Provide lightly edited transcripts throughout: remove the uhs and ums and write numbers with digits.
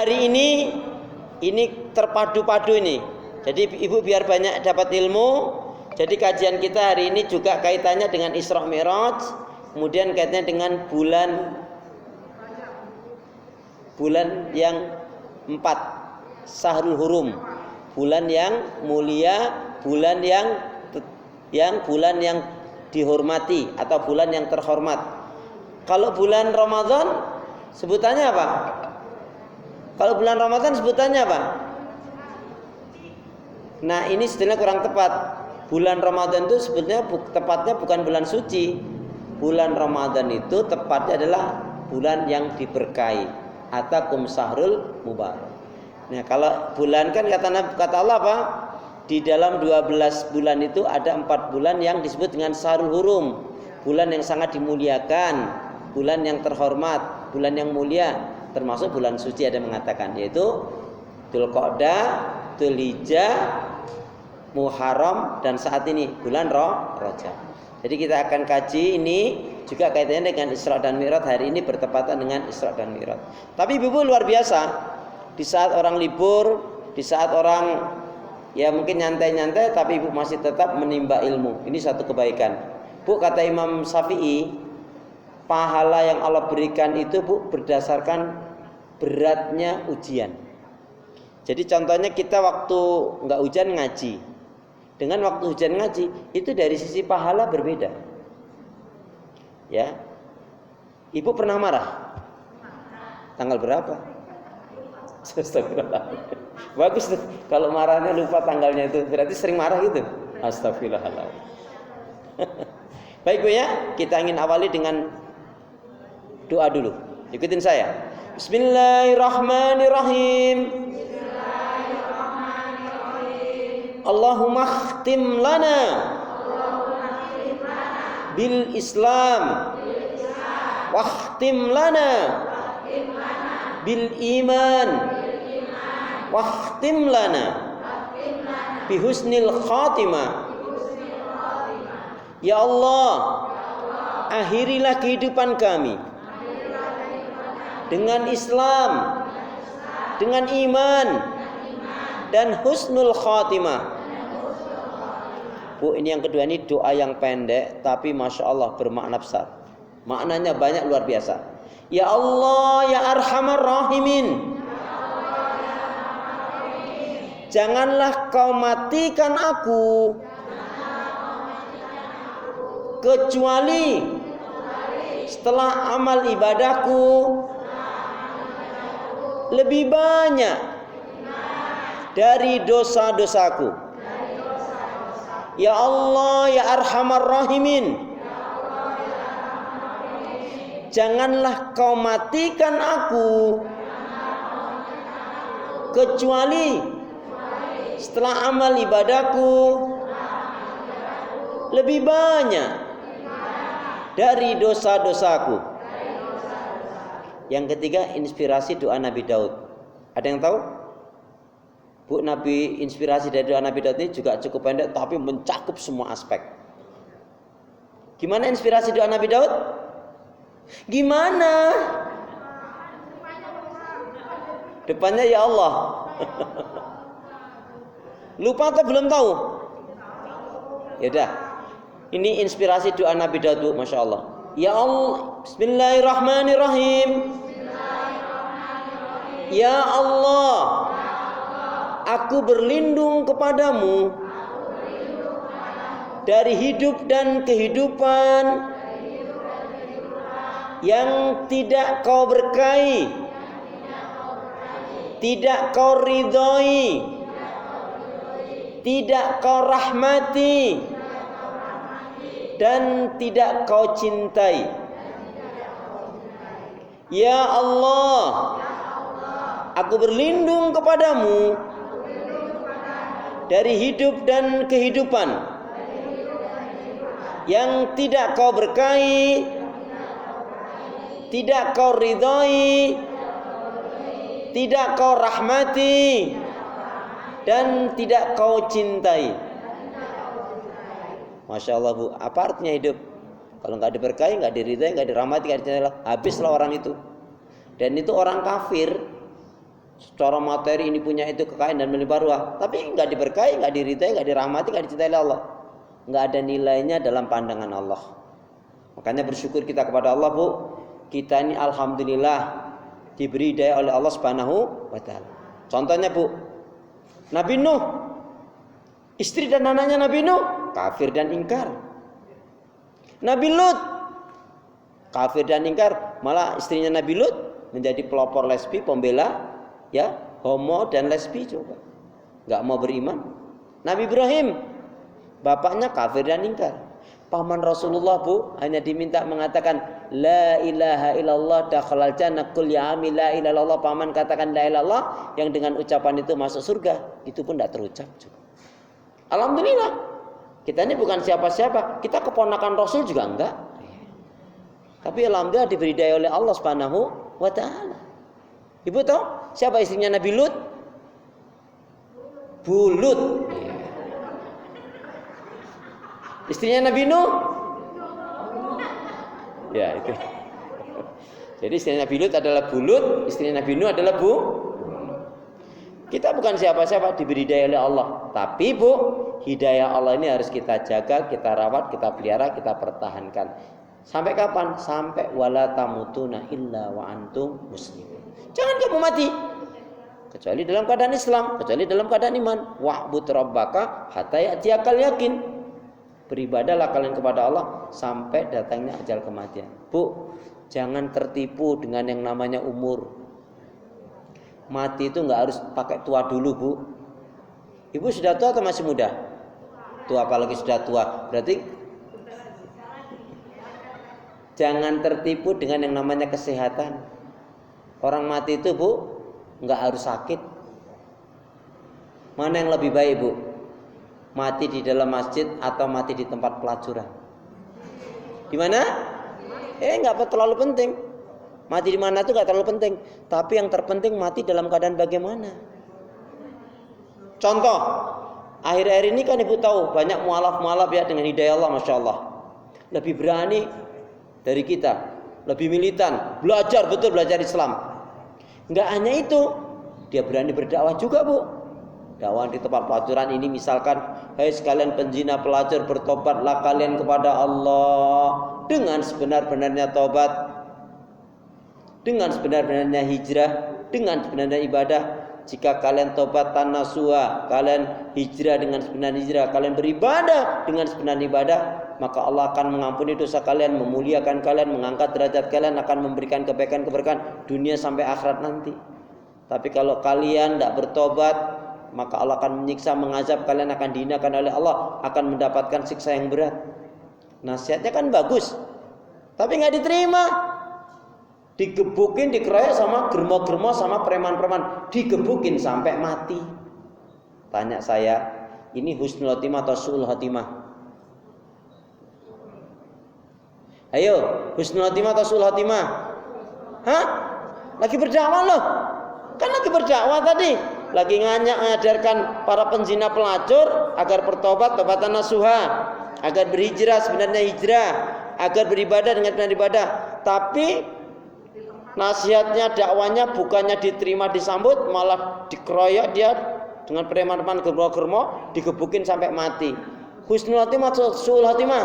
hari ini terpadu-padu ini. Jadi Ibu biar banyak dapat ilmu. Jadi kajian kita hari ini juga kaitannya dengan Isra Mi'raj, kemudian kaitannya dengan bulan yang 4, Syahrul Hurum, bulan yang mulia, bulan yang dihormati atau bulan yang terhormat. Kalau bulan Ramadan sebutannya apa? Kalau bulan Ramadan sebutannya apa? Nah, ini sebetulnya kurang tepat. Bulan Ramadan itu sebetulnya tepatnya bukan bulan suci. Bulan Ramadan itu tepatnya adalah bulan yang diberkahi. Atakum syahrul mubarak. Nah, kalau bulan kan kata Allah apa? Di dalam 12 bulan itu ada 4 bulan yang disebut dengan Syahrul Hurum. Bulan yang sangat dimuliakan, bulan yang terhormat, bulan yang mulia, termasuk bulan suci ada mengatakan, yaitu Dzulqa'dah, Dzulhijjah, Muharram, dan saat ini bulan Rajab. Jadi kita akan kaji ini juga kaitannya dengan Isra dan Mi'raj. Hari ini bertepatan dengan Isra dan Mi'raj. Tapi Ibu luar biasa. Di saat orang libur, di saat orang ya mungkin nyantai-nyantai, tapi Ibu masih tetap menimba ilmu. Ini satu kebaikan. Bu, kata Imam Syafi'i, pahala yang Allah berikan itu Bu berdasarkan beratnya ujian. Jadi contohnya kita waktu nggak hujan ngaji, dengan waktu hujan ngaji itu dari sisi pahala berbeda. Ya, Ibu pernah marah? Tanggal berapa? Astagfirullah. Bagus tuh. Kalau marahnya lupa tanggalnya itu berarti sering marah gitu. Astagfirullahaladzim. Baik Bu ya, kita ingin awali dengan doa dulu. Ikutin saya. Bismillahirrahmanirrahim. Allahumma khtim lana bil Islam wa khtim lana bil iman wa khtim lana bi husnil khatimah. Ya Allah, akhirilah kehidupan kami dengan Islam, dengan iman, dan husnul khatimah. Bu, ini yang kedua, ini doa yang pendek tapi Masya Allah bermakna besar. Maknanya banyak, luar biasa. Ya Allah, ya Arhamar Rahimin, janganlah kau matikan aku kecuali setelah amal ibadahku lebih banyak dari dosa-dosaku. Ya Allah, ya Arhamar Rahimin, janganlah kau matikan aku kecuali setelah amal ibadahku lebih banyak dari dosa-dosaku. Yang ketiga, inspirasi doa Nabi Daud. Ada yang tahu? Bu, Nabi, inspirasi dari doa Nabi Daud ini juga cukup pendek tapi mencakup semua aspek. Gimana inspirasi doa Nabi Daud? Gimana? Depannya ya Allah. Lupa atau belum tahu? Yaudah, ini inspirasi doa Nabi Daud, Bu, Masya Allah. Ya Allah, Bismillahirrahmanirrahim. Ya Allah, aku berlindung kepadamu dari hidup dan kehidupan yang tidak kau berkahi, tidak kau ridhoi, tidak kau rahmati, dan tidak kau cintai. Ya Allah, aku berlindung kepadamu dari hidup dan kehidupan yang tidak kau berkahi, tidak kau ridhoi, tidak kau rahmati, dan tidak kau cintai. Masya Allah, Bu, apa artinya hidup? Kalau nggak diberkahi, nggak diridhai, nggak dirahmati, nggak dicintai, habislah orang itu. Dan itu orang kafir. secara materi ini punya itu kekayaan dan melimpah ruah, tapi nggak diberkahi, nggak diridai, nggak dirahmati, nggak dicintai oleh Allah, nggak ada nilainya dalam pandangan Allah. Makanya bersyukur kita kepada Allah, Bu. Kita ini alhamdulillah diberi daya oleh Allah Subhanahu wa taala. Contohnya, Bu, Nabi Nuh, istri dan anaknya Nabi Nuh kafir dan ingkar. Nabi Lut kafir dan ingkar, malah istrinya Nabi Lut menjadi pelopor lesbi, pembela ya homo dan lesbi juga, nggak mau beriman. Nabi Ibrahim, bapaknya kafir dan ingkar. Paman Rasulullah, Bu, hanya diminta mengatakan la ilaha illallah dakhalal jannah qul ya ami la ilaha illallah. Paman katakan la ilaha illallah, yang dengan ucapan itu masuk surga. Itu pun tidak terucap juga. Alhamdulillah. Kita ini bukan siapa-siapa, kita keponakan Rasul juga enggak. Tapi alhamdulillah diberi daya oleh Allah Subhanahu wa taala. Ibu tahu siapa istrinya Nabi Lut? Bulut. Istrinya Nabi Nuh? Ya, itu. Jadi istrinya Nabi Lut adalah Bulut, istrinya Nabi Nuh adalah Bu. Kita bukan siapa-siapa, diberi daya oleh Allah. Tapi, Bu, hidayah Allah ini harus kita jaga, kita rawat, kita pelihara, kita pertahankan. Sampai kapan? Sampai wala tamutuna illa wa antum muslimun. Jangan kamu mati kecuali dalam keadaan Islam, kecuali dalam keadaan iman. Wa'bud rabbaka hatta ya'tiyakal yakin. Beribadahlah kalian kepada Allah sampai datangnya ajal kematian. Bu, jangan tertipu dengan yang namanya umur. Mati itu nggak harus pakai tua dulu, Bu. Ibu sudah tua atau masih muda? Tua, apalagi sudah tua. Berarti jangan tertipu dengan yang namanya kesehatan. Orang mati itu, Bu, nggak harus sakit. Mana yang lebih baik, Bu? Mati di dalam masjid atau mati di tempat pelacuran? Di mana? Nggak terlalu penting. Mati di mana itu nggak terlalu penting. Tapi yang terpenting mati dalam keadaan bagaimana? Contoh, akhir-akhir ini kan Ibu tahu banyak mualaf-mualaf ya dengan hidayah Allah, masya Allah. Lebih berani dari kita, lebih militan, belajar betul, belajar Islam. Nggak hanya itu, dia berani berdakwah juga, Bu. Dakwah di tempat pelacuran ini misalkan, hai sekalian penzina pelacur, bertobatlah kalian kepada Allah dengan sebenar-benarnya tobat, dengan sebenar-benarnya hijrah, dengan sebenarnya ibadah. Jika kalian tobat nasuha, kalian hijrah dengan sebenar hijrah, kalian beribadah dengan sebenar ibadah, maka Allah akan mengampuni dosa kalian, memuliakan kalian, mengangkat derajat kalian, akan memberikan kebaikan-keberkahan dunia sampai akhirat nanti. Tapi kalau kalian tidak bertobat, maka Allah akan menyiksa, mengazab, kalian akan dihinakan oleh Allah, akan mendapatkan siksa yang berat. Nasihatnya kan bagus, tapi nggak diterima. Digebukin, dikeroyok sama germo-germo, sama preman-preman, digebukin sampai mati. Tanya saya, ini husnul khotimah atau su'ul khotimah? Ayo, husnul khotimah atau su'ul khotimah? Hah? Lagi berdakwah loh. Kan lagi berdakwah tadi, lagi ngajarkan para penzina pelacur agar bertobat, tobatan nasuha, agar berhijrah sebenarnya hijrah, agar beribadah dengan benar ibadah. Tapi nasihatnya, dakwanya bukannya diterima, disambut, malah dikeroyok dia dengan preman-preman germo-germo, digebukin sampai mati. Husnul khotimah atau su'ul khotimah?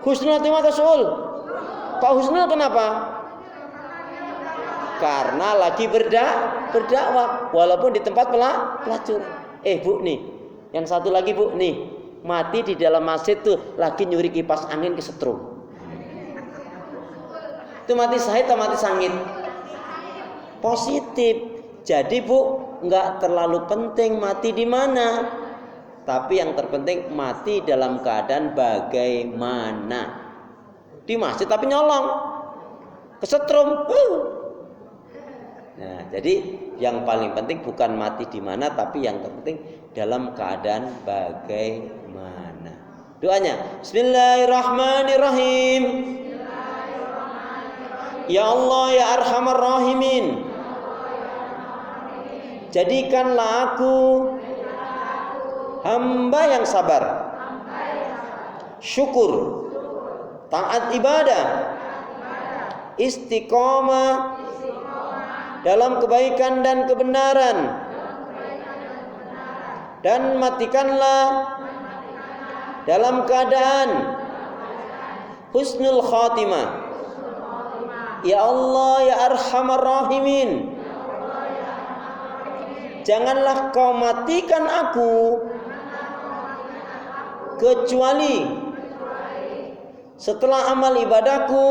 Husnul khotimah atau su'ul? Kok husnul, kenapa? Karena lagi berdakwah walaupun di tempat pelacuran. Bu nih, yang satu lagi, Bu nih, mati di dalam masjid tuh lagi nyuri kipas angin kesetrum. Itu mati syahid atau mati sangit? Positif. Jadi, Bu, nggak terlalu penting mati di mana, tapi yang terpenting mati dalam keadaan bagaimana. Di masjid tapi nyolong, kesetrum. Nah, jadi yang paling penting bukan mati di mana, tapi yang terpenting dalam keadaan bagaimana. Doanya, Bismillahirrahmanirrahim. Ya Allah, ya Arhamar Rahimin, jadikanlah aku hamba yang sabar, syukur, taat ibadah, istiqomah dalam kebaikan dan kebenaran, dan matikanlah dalam keadaan husnul khatimah. Ya Allah ya Arhamar Rahimin, janganlah kau matikan aku kecuali setelah amal ibadahku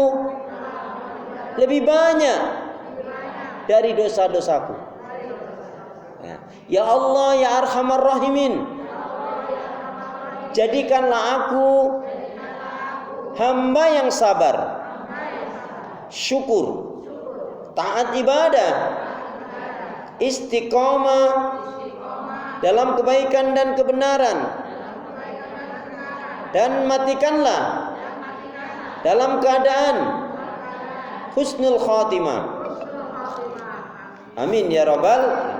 lebih banyak dari dosa-dosaku. Ya Allah ya Arhamar Rahimin, jadikanlah aku hamba yang sabar, syukur, taat ibadah, istiqomah dalam kebaikan dan kebenaran, dan matikanlah dalam keadaan husnul khatimah. Amin ya rabbal